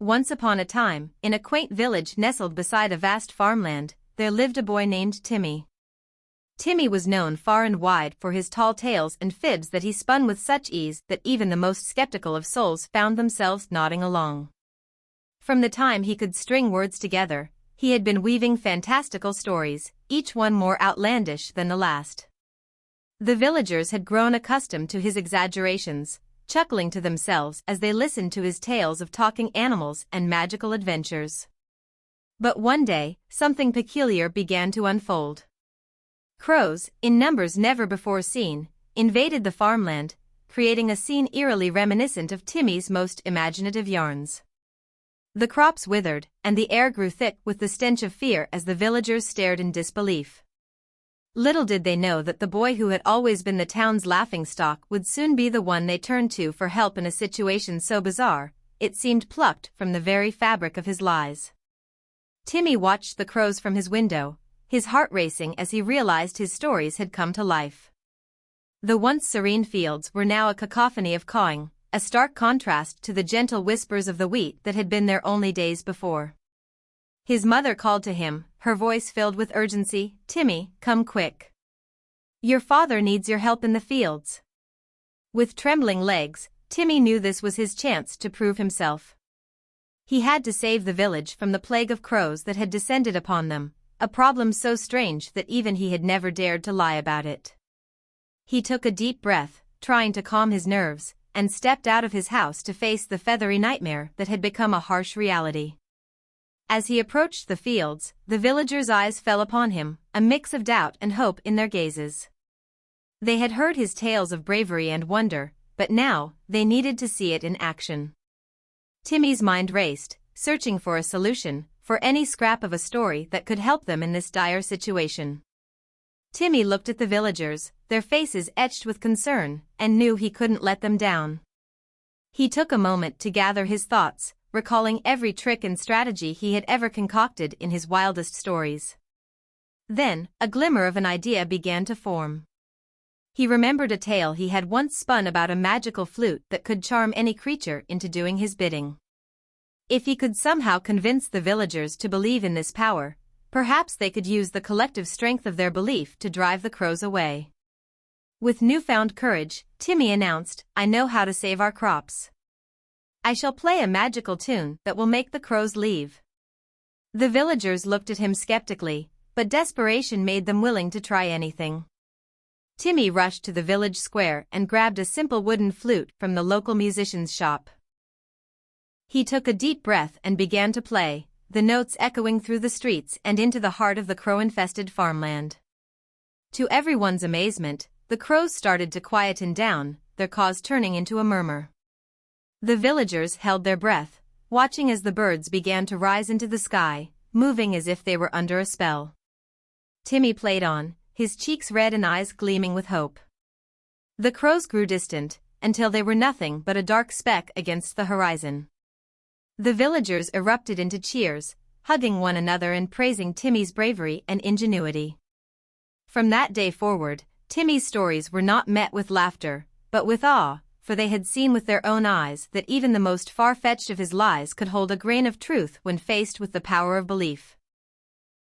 Once upon a time, in a quaint village nestled beside a vast farmland, there lived a boy named Timmy. Timmy was known far and wide for his tall tales and fibs that he spun with such ease that even the most skeptical of souls found themselves nodding along. From the time he could string words together, he had been weaving fantastical stories, each one more outlandish than the last. The villagers had grown accustomed to his exaggerations, chuckling to themselves as they listened to his tales of talking animals and magical adventures. But one day, something peculiar began to unfold. Crows, in numbers never before seen, invaded the farmland, creating a scene eerily reminiscent of Timmy's most imaginative yarns. The crops withered, and the air grew thick with the stench of fear as the villagers stared in disbelief. Little did they know that the boy who had always been the town's laughingstock would soon be the one they turned to for help in a situation so bizarre, it seemed plucked from the very fabric of his lies. Timmy watched the crows from his window, his heart racing as he realized his stories had come to life. The once serene fields were now a cacophony of cawing, a stark contrast to the gentle whispers of the wheat that had been there only days before. His mother called to him, her voice filled with urgency, "Timmy, come quick. Your father needs your help in the fields." With trembling legs, Timmy knew this was his chance to prove himself. He had to save the village from the plague of crows that had descended upon them, a problem so strange that even he had never dared to lie about it. He took a deep breath, trying to calm his nerves, and stepped out of his house to face the feathery nightmare that had become a harsh reality. As he approached the fields, the villagers' eyes fell upon him, a mix of doubt and hope in their gazes. They had heard his tales of bravery and wonder, but now, they needed to see it in action. Timmy's mind raced, searching for a solution, for any scrap of a story that could help them in this dire situation. Timmy looked at the villagers, their faces etched with concern, and knew he couldn't let them down. He took a moment to gather his thoughts, recalling every trick and strategy he had ever concocted in his wildest stories. Then, a glimmer of an idea began to form. He remembered a tale he had once spun about a magical flute that could charm any creature into doing his bidding. If he could somehow convince the villagers to believe in this power, perhaps they could use the collective strength of their belief to drive the crows away. With newfound courage, Timmy announced, "I know how to save our crops. I shall play a magical tune that will make the crows leave." The villagers looked at him skeptically, but desperation made them willing to try anything. Timmy rushed to the village square and grabbed a simple wooden flute from the local musician's shop. He took a deep breath and began to play, the notes echoing through the streets and into the heart of the crow-infested farmland. To everyone's amazement, the crows started to quieten down, their caws turning into a murmur. The villagers held their breath, watching as the birds began to rise into the sky, moving as if they were under a spell. Timmy played on, his cheeks red and eyes gleaming with hope. The crows grew distant, until they were nothing but a dark speck against the horizon. The villagers erupted into cheers, hugging one another and praising Timmy's bravery and ingenuity. From that day forward, Timmy's stories were not met with laughter, but with awe, for they had seen with their own eyes that even the most far-fetched of his lies could hold a grain of truth when faced with the power of belief.